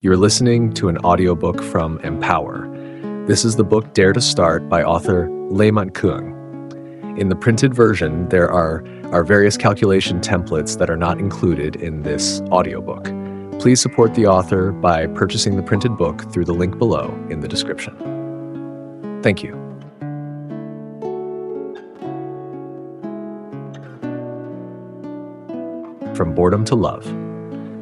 You're listening to an audiobook from Empower. This is the book Dare to Start by author Manh Cuong. In the printed version, there are various calculation templates that are not included in this audiobook. Please support the author by purchasing the printed book through the link below in the description. Thank you. From Boredom to Love.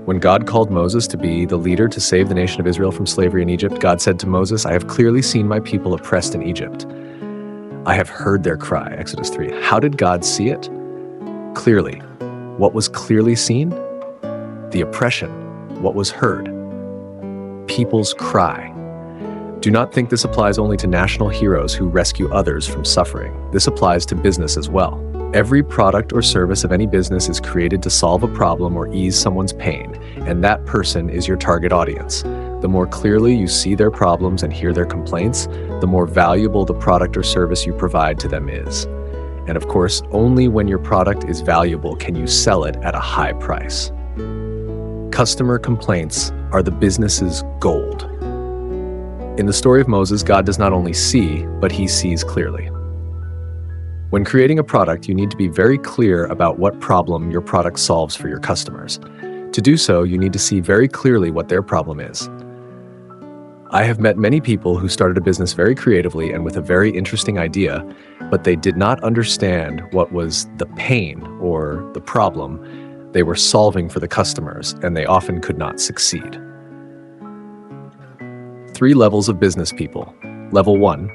When God called Moses to be the leader to save the nation of Israel from slavery in Egypt, God said to Moses, "I have clearly seen my people oppressed in Egypt. I have heard their cry." Exodus 3. How did God see it? Clearly. What was clearly seen? The oppression. What was heard? People's cry. Do not think this applies only to national heroes who rescue others from suffering. This applies to business as well. Every product or service of any business is created to solve a problem or ease someone's pain, and that person is your target audience. The more clearly you see their problems and hear their complaints, the more valuable the product or service you provide to them is. And of course, only when your product is valuable can you sell it at a high price. Customer complaints are the business's gold. In the story of Moses, God does not only see, but he sees clearly. When creating a product, you need to be very clear about what problem your product solves for your customers. To do so, you need to see very clearly what their problem is. I have met many people who started a business very creatively and with a very interesting idea, but they did not understand what was the pain or the problem they were solving for the customers, and they often could not succeed. 3 levels of business people. Level 1,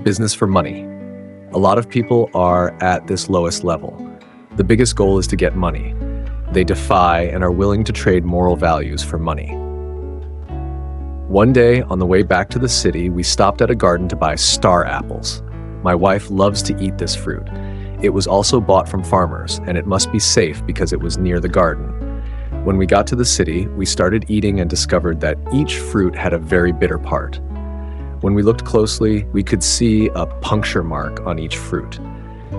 business for money. A lot of people are at this lowest level. The biggest goal is to get money. They defy and are willing to trade moral values for money. One day, on the way back to the city, we stopped at a garden to buy star apples. My wife loves to eat this fruit. It was also bought from farmers, and it must be safe because it was near the garden. When we got to the city, we started eating and discovered that each fruit had a very bitter part. When we looked closely, we could see a puncture mark on each fruit.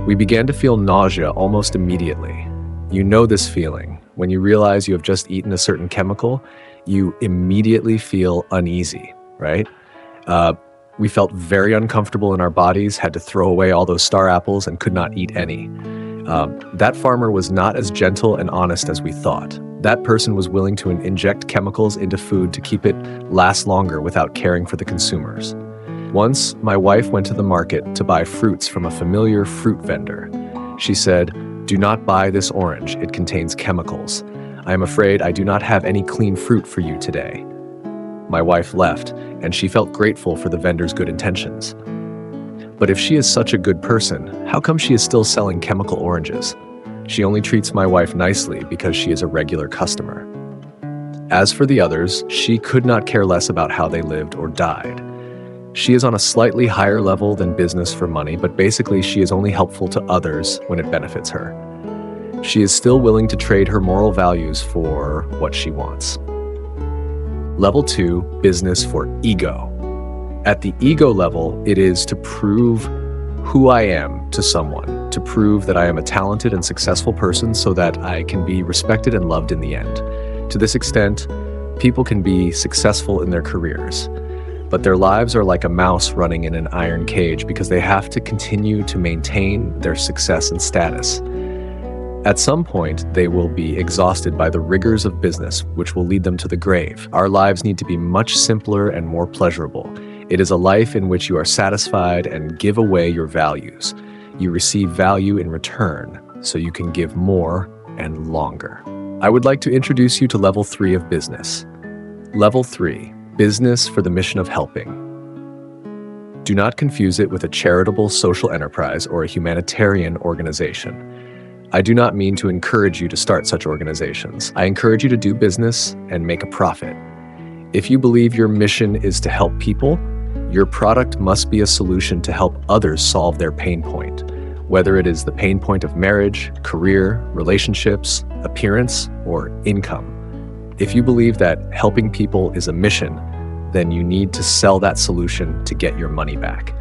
We began to feel nausea almost immediately. You know this feeling. When you realize you have just eaten a certain chemical, you immediately feel uneasy, right? We felt very uncomfortable in our bodies, had to throw away all those star apples and could not eat any. That farmer was not as gentle and honest as we thought. That person was willing to inject chemicals into food to keep it last longer without caring for the consumers. Once, my wife went to the market to buy fruits from a familiar fruit vendor. She said, "Do not buy this orange, it contains chemicals. I am afraid I do not have any clean fruit for you today." My wife left, and she felt grateful for the vendor's good intentions. But if she is such a good person, how come she is still selling chemical oranges? She only treats my wife nicely because she is a regular customer. As for the others, she could not care less about how they lived or died. She is on a slightly higher level than business for money, but basically she is only helpful to others when it benefits her. She is still willing to trade her moral values for what she wants. Level 2, business for ego. At the ego level, it is to prove who I am to someone, to prove that I am a talented and successful person so that I can be respected and loved in the end. To this extent, people can be successful in their careers, but their lives are like a mouse running in an iron cage because they have to continue to maintain their success and status. At some point, they will be exhausted by the rigors of business, which will lead them to the grave. Our lives need to be much simpler and more pleasurable. It is a life in which you are satisfied and give away your values. You receive value in return, so you can give more and longer. I would like to introduce you to level 3 of business. Level 3, business for the mission of helping. Do not confuse it with a charitable social enterprise or a humanitarian organization. I do not mean to encourage you to start such organizations. I encourage you to do business and make a profit. If you believe your mission is to help people, your product must be a solution to help others solve their pain point, whether it is the pain point of marriage, career, relationships, appearance, or income. If you believe that helping people is a mission, then you need to sell that solution to get your money back.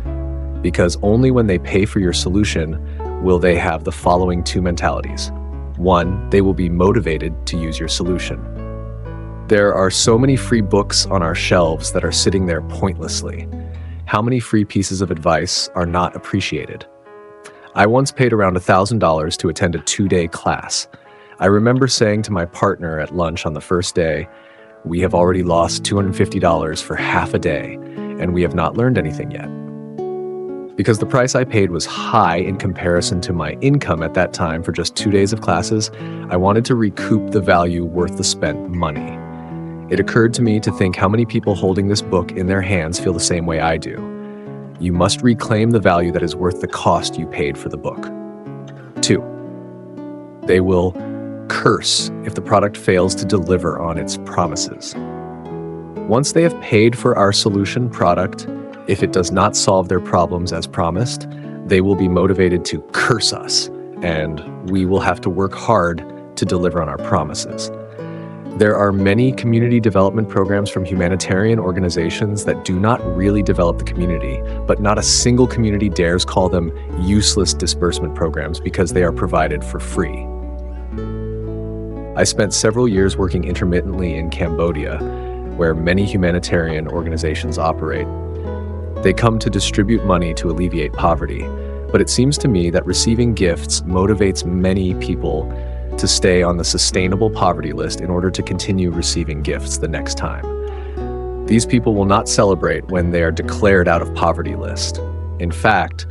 Because only when they pay for your solution will they have the following 2 mentalities. 1, they will be motivated to use your solution. There are so many free books on our shelves that are sitting there pointlessly. How many free pieces of advice are not appreciated? I once paid around $1,000 to attend a 2-day class. I remember saying to my partner at lunch on the first day, "We have already lost $250 for half a day, and we have not learned anything yet." Because the price I paid was high in comparison to my income at that time for just 2 days of classes, I wanted to recoup the value worth the spent money. It occurred to me to think how many people holding this book in their hands feel the same way I do. You must reclaim the value that is worth the cost you paid for the book. 2. They will curse if the product fails to deliver on its promises. Once they have paid for our solution product, if it does not solve their problems as promised, they will be motivated to curse us, and we will have to work hard to deliver on our promises. There are many community development programs from humanitarian organizations that do not really develop the community, but not a single community dares call them useless disbursement programs because they are provided for free. I spent several years working intermittently in Cambodia, where many humanitarian organizations operate. They come to distribute money to alleviate poverty, but it seems to me that receiving gifts motivates many people to stay on the sustainable poverty list in order to continue receiving gifts the next time. These people will not celebrate when they are declared out of poverty list. In fact,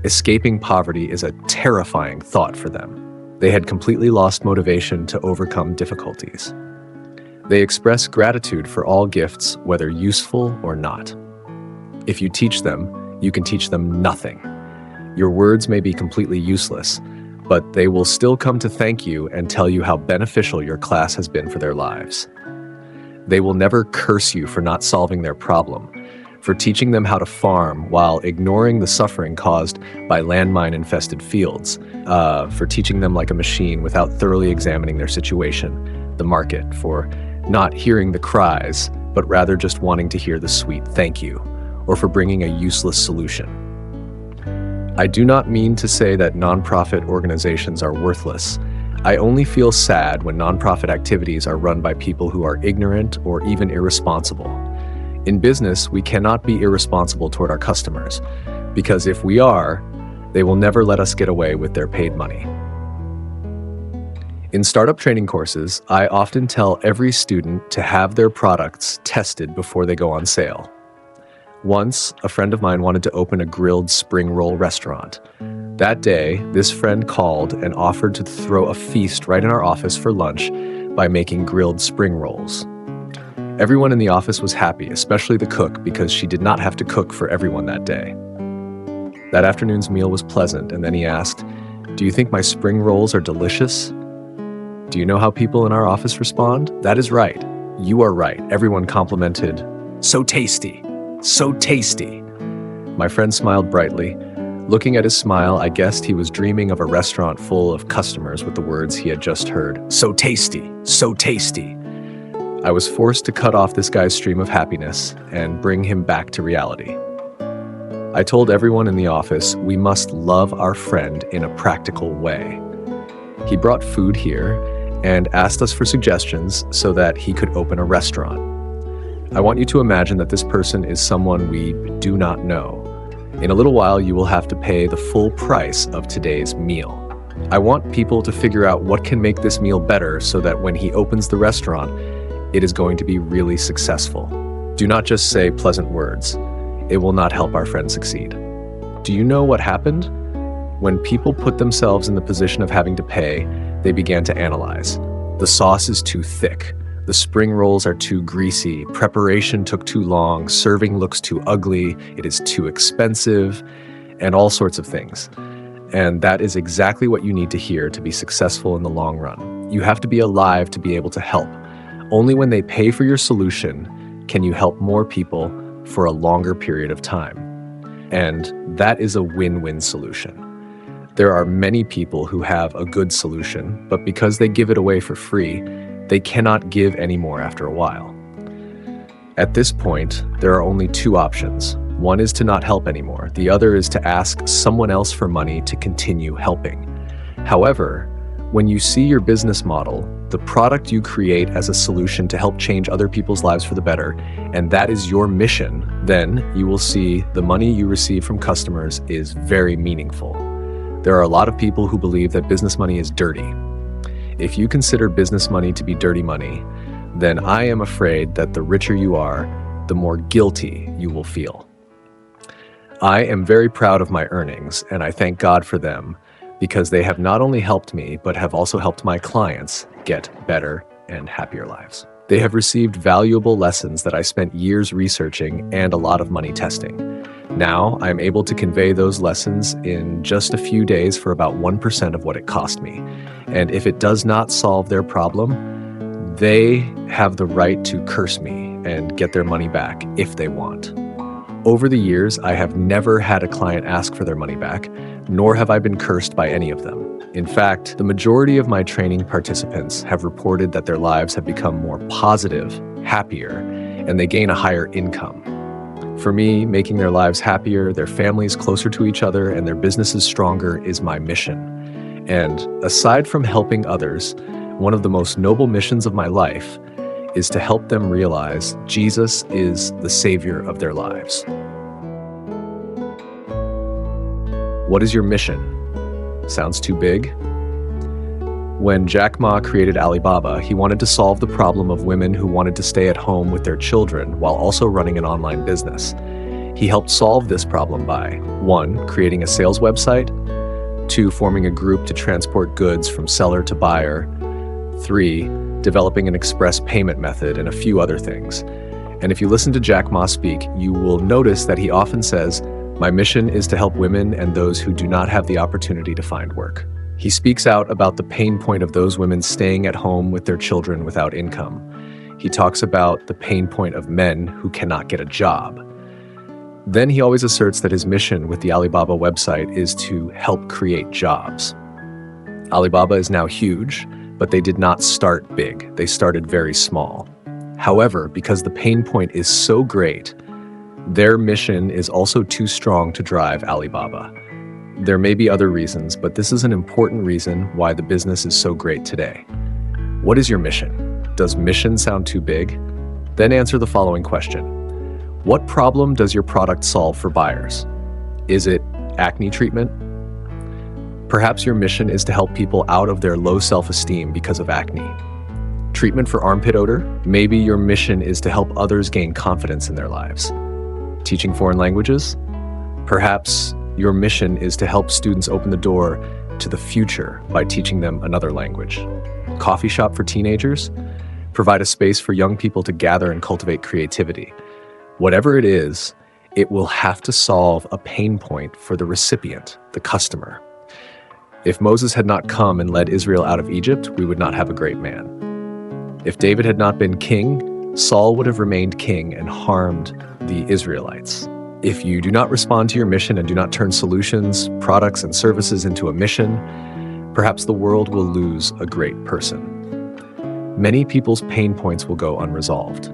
escaping poverty is a terrifying thought for them. They had completely lost motivation to overcome difficulties. They express gratitude for all gifts, whether useful or not. If you teach them, you can teach them nothing. Your words may be completely useless, but they will still come to thank you and tell you how beneficial your class has been for their lives. They will never curse you for not solving their problem, for teaching them how to farm while ignoring the suffering caused by landmine-infested fields, for teaching them like a machine without thoroughly examining their situation, the market, for not hearing the cries, but rather just wanting to hear the sweet thank you, or for bringing a useless solution. I do not mean to say that nonprofit organizations are worthless. I only feel sad when nonprofit activities are run by people who are ignorant or even irresponsible. In business, we cannot be irresponsible toward our customers, because if we are, they will never let us get away with their paid money. In startup training courses, I often tell every student to have their products tested before they go on sale. Once, a friend of mine wanted to open a grilled spring roll restaurant. That day, this friend called and offered to throw a feast right in our office for lunch by making grilled spring rolls. Everyone in the office was happy, especially the cook, because she did not have to cook for everyone that day. That afternoon's meal was pleasant, and then he asked, "Do you think my spring rolls are delicious?" Do you know how people in our office respond? That is right. You are right. Everyone complimented, "So tasty. So tasty." My friend smiled brightly. Looking at his smile, I guessed he was dreaming of a restaurant full of customers with the words he had just heard. "So tasty, so tasty." I was forced to cut off this guy's stream of happiness and bring him back to reality. I told everyone in the office we must love our friend in a practical way. He brought food here and asked us for suggestions so that he could open a restaurant. I want you to imagine that this person is someone we do not know. In a little while, you will have to pay the full price of today's meal. I want people to figure out what can make this meal better so that when he opens the restaurant, it is going to be really successful. Do not just say pleasant words. It will not help our friend succeed. Do you know what happened? When people put themselves in the position of having to pay, they began to analyze. The sauce is too thick. The spring rolls are too greasy, preparation took too long, serving looks too ugly, it is too expensive, and all sorts of things. And that is exactly what you need to hear to be successful in the long run. You have to be alive to be able to help. Only when they pay for your solution can you help more people for a longer period of time. And that is a win-win solution. There are many people who have a good solution, but because they give it away for free, they cannot give anymore after a while. At this point, there are only two options. One is to not help anymore. The other is to ask someone else for money to continue helping. However, when you see your business model, the product you create as a solution to help change other people's lives for the better, and that is your mission, then you will see the money you receive from customers is very meaningful. There are a lot of people who believe that business money is dirty. If you consider business money to be dirty money, then I am afraid that the richer you are, the more guilty you will feel. I am very proud of my earnings, and I thank God for them, because they have not only helped me, but have also helped my clients get better and happier lives. They have received valuable lessons that I spent years researching and a lot of money testing. Now, I'm able to convey those lessons in just a few days for about 1% of what it cost me. And if it does not solve their problem, they have the right to curse me and get their money back if they want. Over the years, I have never had a client ask for their money back, nor have I been cursed by any of them. In fact, the majority of my training participants have reported that their lives have become more positive, happier, and they gain a higher income. For me, making their lives happier, their families closer to each other, and their businesses stronger is my mission. And aside from helping others, one of the most noble missions of my life is to help them realize Jesus is the Savior of their lives. What is your mission? Sounds too big? When Jack Ma created Alibaba, he wanted to solve the problem of women who wanted to stay at home with their children while also running an online business. He helped solve this problem by 1. Creating a sales website, 2. Forming a group to transport goods from seller to buyer, 3. Developing an express payment method, and a few other things. And if you listen to Jack Ma speak, you will notice that he often says, "My mission is to help women and those who do not have the opportunity to find work." He speaks out about the pain point of those women staying at home with their children without income. He talks about the pain point of men who cannot get a job. Then he always asserts that his mission with the Alibaba website is to help create jobs. Alibaba is now huge, but they did not start big. They started very small. However, because the pain point is so great, their mission is also too strong to drive Alibaba. There may be other reasons, but this is an important reason why the business is so great today. What is your mission? Does mission sound too big? Then answer the following question. What problem does your product solve for buyers? Is it acne treatment? Perhaps your mission is to help people out of their low self-esteem because of acne. Treatment for armpit odor? Maybe your mission is to help others gain confidence in their lives. Teaching foreign languages? Perhaps your mission is to help students open the door to the future by teaching them another language. Coffee shop for teenagers? Provide a space for young people to gather and cultivate creativity. Whatever it is, it will have to solve a pain point for the recipient, the customer. If Moses had not come and led Israel out of Egypt, we would not have a great man. If David had not been king, Saul would have remained king and harmed the Israelites. If you do not respond to your mission and do not turn solutions, products, and services into a mission, perhaps the world will lose a great person. Many people's pain points will go unresolved.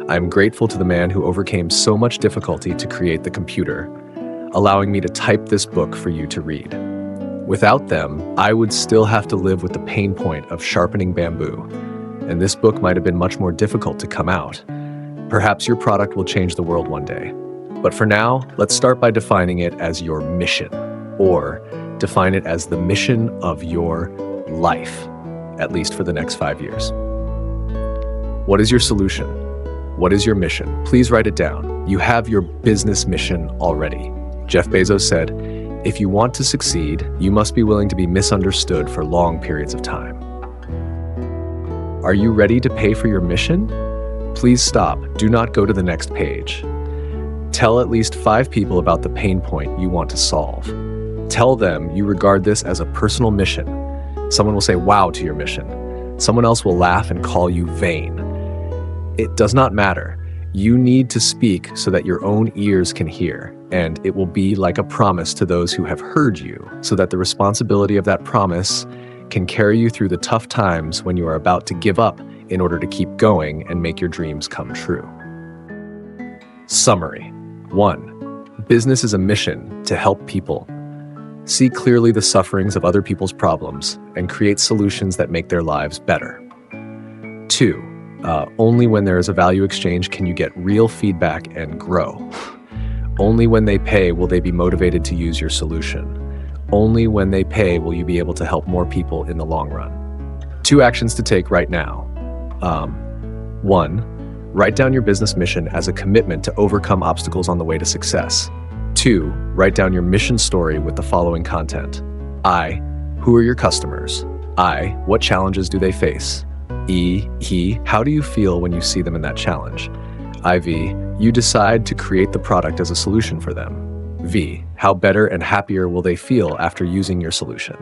I am grateful to the man who overcame so much difficulty to create the computer, allowing me to type this book for you to read. Without them, I would still have to live with the pain point of sharpening bamboo, and this book might have been much more difficult to come out. Perhaps your product will change the world one day. But for now, let's start by defining it as your mission, or define it as the mission of your life, at least for the next 5 years. What is your solution? What is your mission? Please write it down. You have your business mission already. Jeff Bezos said, "If you want to succeed, you must be willing to be misunderstood for long periods of time." Are you ready to pay for your mission? Please stop. Do not go to the next page. Tell at least 5 people about the pain point you want to solve. Tell them you regard this as a personal mission. Someone will say wow to your mission. Someone else will laugh and call you vain. It does not matter. You need to speak so that your own ears can hear, and it will be like a promise to those who have heard you, so that the responsibility of that promise can carry you through the tough times when you are about to give up in order to keep going and make your dreams come true. Summary. 1. Business is a mission to help people. See clearly the sufferings of other people's problems and create solutions that make their lives better. 2, only when there is a value exchange can you get real feedback and grow. Only when they pay will they be motivated to use your solution. Only when they pay will you be able to help more people in the long run. 2 actions to take right now. 1, write down your business mission as a commitment to overcome obstacles on the way to success. 2, write down your mission story with the following content. I, who are your customers? I, what challenges do they face? He, how do you feel when you see them in that challenge? IV, you decide to create the product as a solution for them. V, how better and happier will they feel after using your solution?